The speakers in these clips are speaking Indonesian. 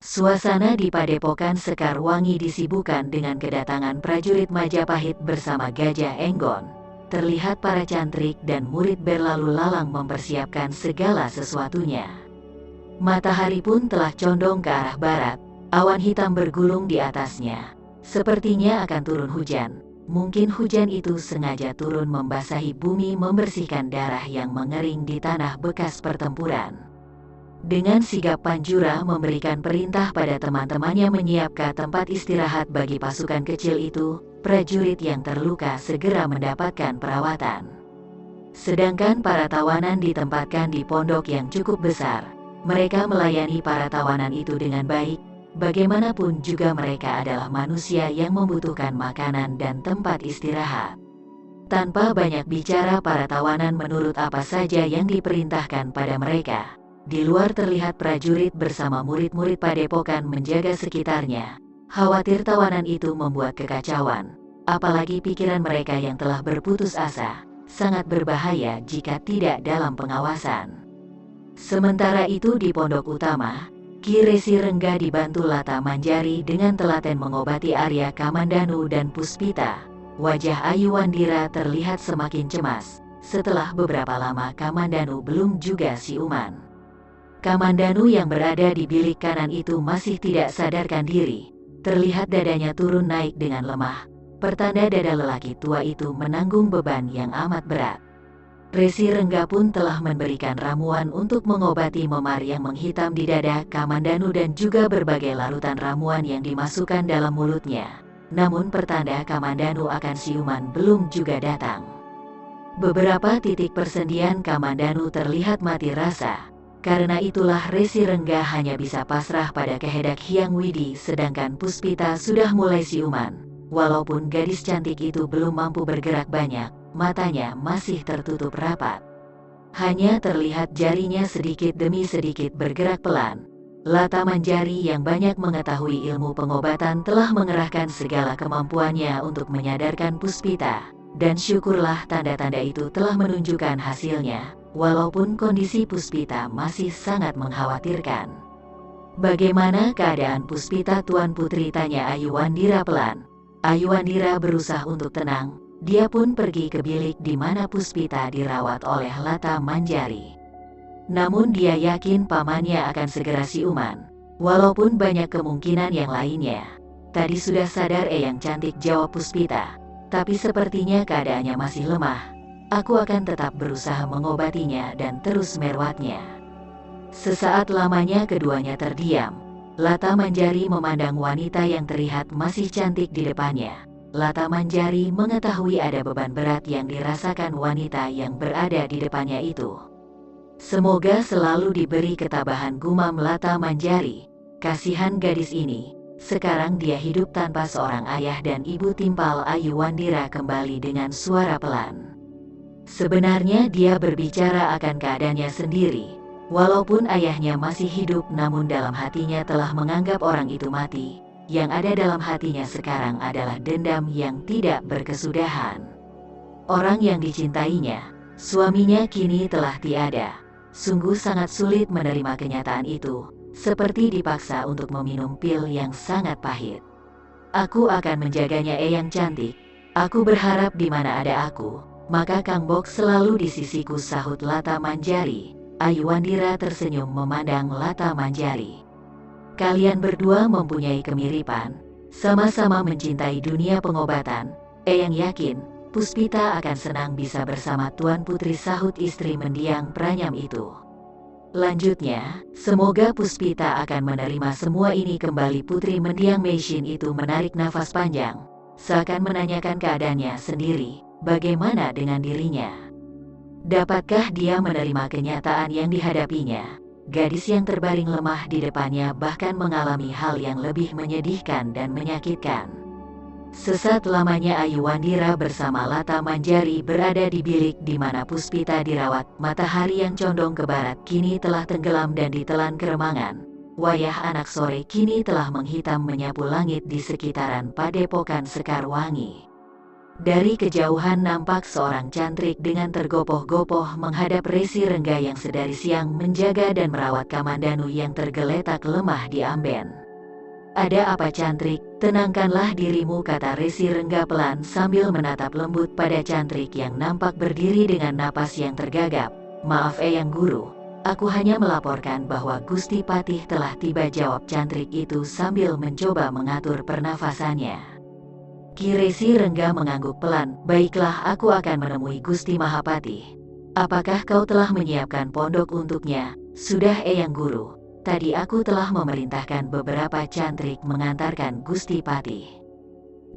Suasana di Padepokan Sekarwangi disibukkan dengan kedatangan prajurit Majapahit bersama Gajah Enggon. Terlihat para cantrik dan murid berlalu lalang mempersiapkan segala sesuatunya. Matahari pun telah condong ke arah barat, awan hitam bergulung di atasnya. Sepertinya akan turun hujan. Mungkin hujan itu sengaja turun membasahi bumi, membersihkan darah yang mengering di tanah bekas pertempuran. Dengan sigap Panjura memberikan perintah pada teman-temannya menyiapkan tempat istirahat bagi pasukan kecil itu, prajurit yang terluka segera mendapatkan perawatan. Sedangkan para tawanan ditempatkan di pondok yang cukup besar. Mereka melayani para tawanan itu dengan baik, bagaimanapun juga mereka adalah manusia yang membutuhkan makanan dan tempat istirahat. Tanpa banyak bicara, para tawanan menurut apa saja yang diperintahkan pada mereka. Di luar terlihat prajurit bersama murid-murid padepokan menjaga sekitarnya. Khawatir tawanan itu membuat kekacauan. Apalagi pikiran mereka yang telah berputus asa, sangat berbahaya jika tidak dalam pengawasan. Sementara itu di pondok utama, Ki Resi Rengga dibantu Lata Manjari dengan telaten mengobati Arya Kamandanu dan Puspita. Wajah Ayuwandira terlihat semakin cemas. Setelah beberapa lama Kamandanu belum juga siuman. Kamandanu yang berada di bilik kanan itu masih tidak sadarkan diri. Terlihat dadanya turun naik dengan lemah, pertanda dada lelaki tua itu menanggung beban yang amat berat. Resi Rengga pun telah memberikan ramuan untuk mengobati memar yang menghitam di dada Kamandanu dan juga berbagai larutan ramuan yang dimasukkan dalam mulutnya. Namun pertanda Kamandanu akan siuman belum juga datang. Beberapa titik persendian Kamandanu terlihat mati rasa. Karena itulah Resi Rengga hanya bisa pasrah pada kehendak Hyang Widi, sedangkan Puspita sudah mulai siuman. Walaupun gadis cantik itu belum mampu bergerak banyak, matanya masih tertutup rapat. Hanya terlihat jarinya sedikit demi sedikit bergerak pelan. Lata Manjari yang banyak mengetahui ilmu pengobatan telah mengerahkan segala kemampuannya untuk menyadarkan Puspita. Dan syukurlah tanda-tanda itu telah menunjukkan hasilnya. Walaupun kondisi Puspita masih sangat mengkhawatirkan. Bagaimana keadaan Puspita, Tuan Putri? Tanya Ayuwandira pelan. Ayuwandira berusaha untuk tenang. Dia pun pergi ke bilik di mana Puspita dirawat oleh Lata Manjari. Namun dia yakin pamannya akan segera siuman. Walaupun banyak kemungkinan yang lainnya. Tadi sudah sadar Eyang cantik, jawab Puspita. Tapi sepertinya keadaannya masih lemah. Aku akan tetap berusaha mengobatinya dan terus merawatnya. Sesaat lamanya keduanya terdiam. Lata Manjari memandang wanita yang terlihat masih cantik di depannya. Lata Manjari mengetahui ada beban berat yang dirasakan wanita yang berada di depannya itu. Semoga selalu diberi ketabahan, gumam Lata Manjari. Kasihan gadis ini. Sekarang dia hidup tanpa seorang ayah dan ibu, timpal Ayuwandira kembali dengan suara pelan. Sebenarnya dia berbicara akan keadaannya sendiri. Walaupun ayahnya masih hidup, namun dalam hatinya telah menganggap orang itu mati. Yang ada dalam hatinya sekarang adalah dendam yang tidak berkesudahan. Orang yang dicintainya, suaminya, kini telah tiada. Sungguh sangat sulit menerima kenyataan itu, seperti dipaksa untuk meminum pil yang sangat pahit. Aku akan menjaganya, Eyang cantik. Aku berharap di mana ada aku, maka Kang Bok selalu di sisiku, sahut Lata Manjari. Ayuwandira tersenyum memandang Lata Manjari. Kalian berdua mempunyai kemiripan, sama-sama mencintai dunia pengobatan. Eyang yakin Puspita akan senang bisa bersama Tuan Putri, sahut istri mendiang Pranyam itu. Lanjutnya, semoga Puspita akan menerima semua ini kembali. Putri mendiang Meishin itu menarik nafas panjang, seakan menanyakan keadaannya sendiri. Bagaimana dengan dirinya? Dapatkah dia menerima kenyataan yang dihadapinya? Gadis yang terbaring lemah di depannya bahkan mengalami hal yang lebih menyedihkan dan menyakitkan. Sesaat lamanya Ayuwandira bersama Lata Manjari berada di bilik di mana Puspita dirawat. Matahari yang condong ke barat kini telah tenggelam dan ditelan keremangan. Wayah anak sore kini telah menghitam menyapu langit di sekitaran Padepokan Sekarwangi. Dari kejauhan nampak seorang cantrik dengan tergopoh-gopoh menghadap Resi Rengga yang sedari siang menjaga dan merawat Kamandanu yang tergeletak lemah di amben. "Ada apa, cantrik? Tenangkanlah dirimu," kata Resi Rengga pelan sambil menatap lembut pada cantrik yang nampak berdiri dengan napas yang tergagap. "Maaf Eyang Guru, aku hanya melaporkan bahwa Gusti Patih telah tiba," jawab cantrik itu sambil mencoba mengatur pernafasannya. Ki Resi Rengga mengangguk pelan. "Baiklah, aku akan menemui Gusti Mahapatih. Apakah kau telah menyiapkan pondok untuknya?" "Sudah Eyang Guru. Tadi aku telah memerintahkan beberapa cantrik mengantarkan Gusti Patih,"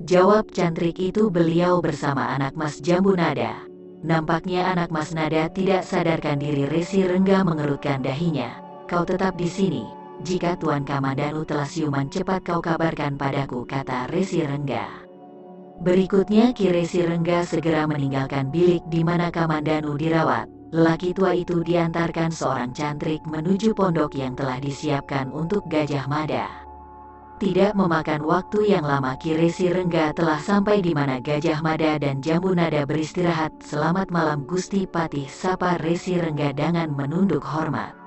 jawab cantrik itu. Beliau bersama anak Mas Jambu Nada. Nampaknya anak Mas Nada tidak sadarkan diri. Resi Rengga mengerutkan dahinya. "Kau tetap di sini. Jika Tuan Kamandanu telah siuman, cepat kau kabarkan padaku," kata Resi Rengga. Berikutnya Ki Resi Rengga segera meninggalkan bilik di mana Kamandanu dirawat. Lelaki tua itu diantarkan seorang cantrik menuju pondok yang telah disiapkan untuk Gajah Mada. Tidak memakan waktu yang lama Ki Resi Rengga telah sampai di mana Gajah Mada dan Jambu Nada beristirahat. "Selamat malam Gusti Patih," sapa Resi Rengga dengan menunduk hormat.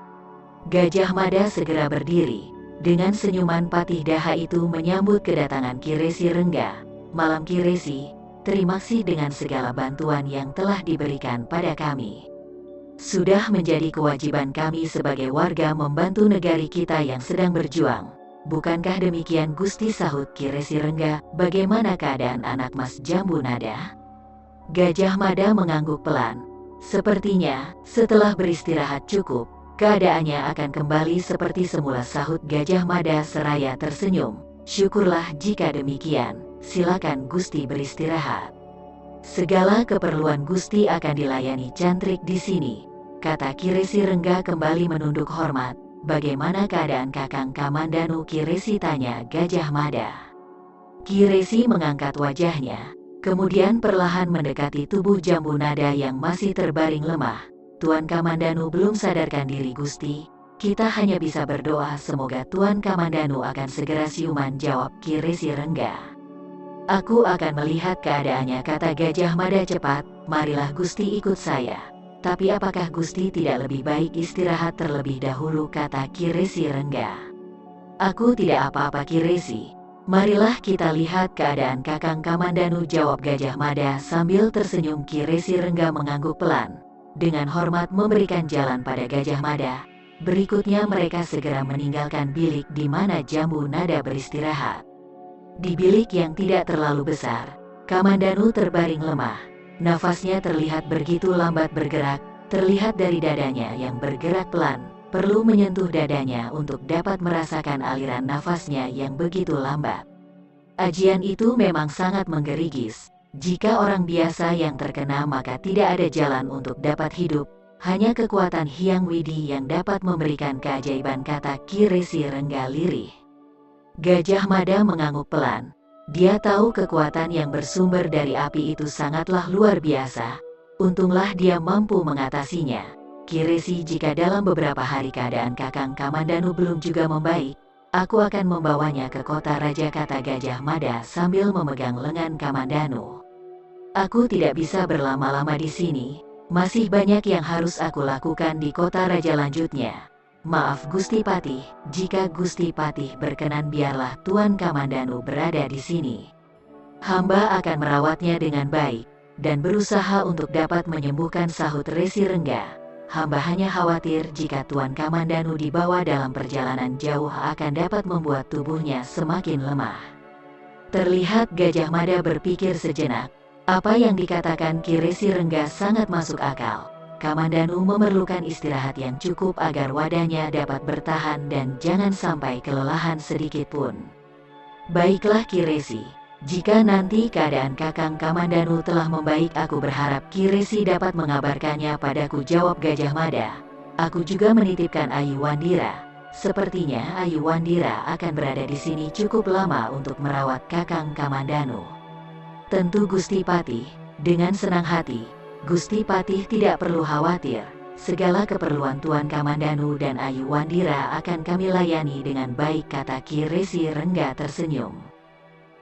Gajah Mada segera berdiri. Dengan senyuman Patih Daha itu menyambut kedatangan Ki Resi Rengga. "Malam Ki Resi, terima kasih dengan segala bantuan yang telah diberikan pada kami. Sudah menjadi kewajiban kami sebagai warga membantu negari kita yang sedang berjuang. Bukankah demikian Gusti?" sahut Ki Resi Rengga. "Bagaimana keadaan anak Mas Jambu Nada?" Gajah Mada mengangguk pelan. "Sepertinya, setelah beristirahat cukup, keadaannya akan kembali seperti semula," sahut Gajah Mada seraya tersenyum. "Syukurlah jika demikian. Silakan Gusti beristirahat. Segala keperluan Gusti akan dilayani cantrik di sini," kata Ki Resi Rengga kembali menunduk hormat. "Bagaimana keadaan Kakang Kamandanu Ki Resi?" tanya Gajah Mada. Ki Resi mengangkat wajahnya, kemudian perlahan mendekati tubuh Jambu Nada yang masih terbaring lemah. "Tuan Kamandanu belum sadarkan diri Gusti. Kita hanya bisa berdoa semoga Tuan Kamandanu akan segera siuman," jawab Ki Resi Rengga. "Aku akan melihat keadaannya," kata Gajah Mada cepat. "Marilah Gusti ikut saya." "Tapi apakah Gusti tidak lebih baik istirahat terlebih dahulu?" kata Ki Resi Rengga. "Aku tidak apa-apa Ki Resi. Marilah kita lihat keadaan Kakang Kamandanu," jawab Gajah Mada sambil tersenyum. Ki Resi Rengga mengangguk pelan. Dengan hormat memberikan jalan pada Gajah Mada. Berikutnya mereka segera meninggalkan bilik di mana Jambu Nada beristirahat. Di bilik yang tidak terlalu besar, Kamandanu terbaring lemah. Nafasnya terlihat begitu lambat bergerak, terlihat dari dadanya yang bergerak pelan. Perlu menyentuh dadanya untuk dapat merasakan aliran nafasnya yang begitu lambat. Ajian itu memang sangat menggerigis. Jika orang biasa yang terkena maka tidak ada jalan untuk dapat hidup. Hanya kekuatan Hyang Widi yang dapat memberikan keajaiban, kata Ki Resi Rengga lirih. Gajah Mada mengangguk pelan. Dia tahu kekuatan yang bersumber dari api itu sangatlah luar biasa. Untunglah dia mampu mengatasinya. Ki Resi, jika dalam beberapa hari keadaan Kakang Kamandanu belum juga membaik, aku akan membawanya ke kota raja, kata Gajah Mada sambil memegang lengan Kamandanu. Aku tidak bisa berlama-lama di sini. Masih banyak yang harus aku lakukan di kota raja lanjutnya. Maaf Gusti Patih, jika Gusti Patih berkenan biarlah Tuan Kamandanu berada di sini. Hamba akan merawatnya dengan baik, dan berusaha untuk dapat menyembuhkan, sahut Resi Rengga. Hamba hanya khawatir jika Tuan Kamandanu dibawa dalam perjalanan jauh akan dapat membuat tubuhnya semakin lemah. Terlihat Gajah Mada berpikir sejenak. Apa yang dikatakan Ki Resi Rengga sangat masuk akal. Kamandanu memerlukan istirahat yang cukup agar wadahnya dapat bertahan dan jangan sampai kelelahan sedikit pun. Baiklah Ki Resi, jika nanti keadaan Kakang Kamandanu telah membaik aku berharap Ki Resi dapat mengabarkannya padaku, jawab Gajah Mada. Aku juga menitipkan Ayu Wandira. Sepertinya Ayu Wandira akan berada di sini cukup lama untuk merawat Kakang Kamandanu. Tentu Gusti Patih, dengan senang hati. Gusti Patih tidak perlu khawatir, segala keperluan Tuan Kamandanu dan Ayu Wandira akan kami layani dengan baik, kata Ki Resi Rengga tersenyum.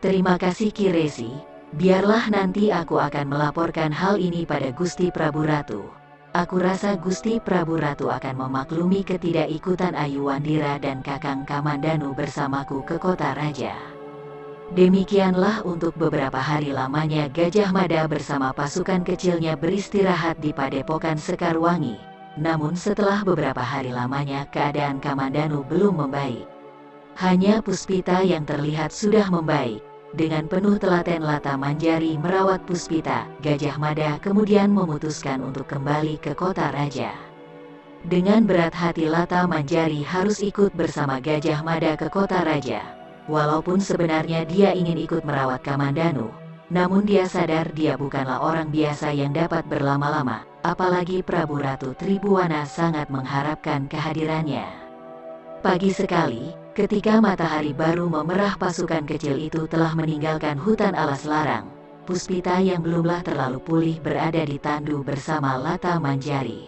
Terima kasih Ki Resi, Biarlah nanti aku akan melaporkan hal ini pada Gusti Prabu Ratu. Aku rasa Gusti Prabu Ratu akan memaklumi ketidakikutan Ayu Wandira dan Kakang Kamandanu bersamaku ke kota raja. Demikianlah untuk beberapa hari lamanya Gajah Mada bersama pasukan kecilnya beristirahat di Padepokan Sekarwangi. Namun setelah beberapa hari lamanya keadaan Kamandanu belum membaik. Hanya Puspita yang terlihat sudah membaik. Dengan penuh telaten Lata Manjari merawat Puspita, Gajah Mada kemudian memutuskan untuk kembali ke kota raja. Dengan berat hati Lata Manjari harus ikut bersama Gajah Mada ke kota raja. Walaupun sebenarnya dia ingin ikut merawat Kamandanu, namun dia sadar dia bukanlah orang biasa yang dapat berlama-lama, apalagi Prabu Ratu Tribhuwana sangat mengharapkan kehadirannya. Pagi sekali, ketika matahari baru memerah pasukan kecil itu telah meninggalkan hutan alas larang, Puspita yang belumlah terlalu pulih berada di tandu bersama Lata Manjari.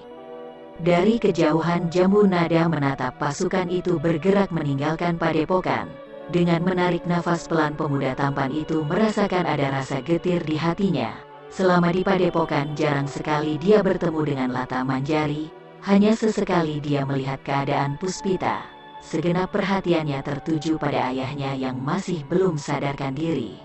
Dari kejauhan Jambu Nada menatap pasukan itu bergerak meninggalkan padepokan. Dengan menarik nafas pelan pemuda tampan itu merasakan ada rasa getir di hatinya. Selama di padepokan jarang sekali dia bertemu dengan Lata Manjari, hanya sesekali dia melihat keadaan Puspita. Segenap perhatiannya tertuju pada ayahnya yang masih belum sadarkan diri.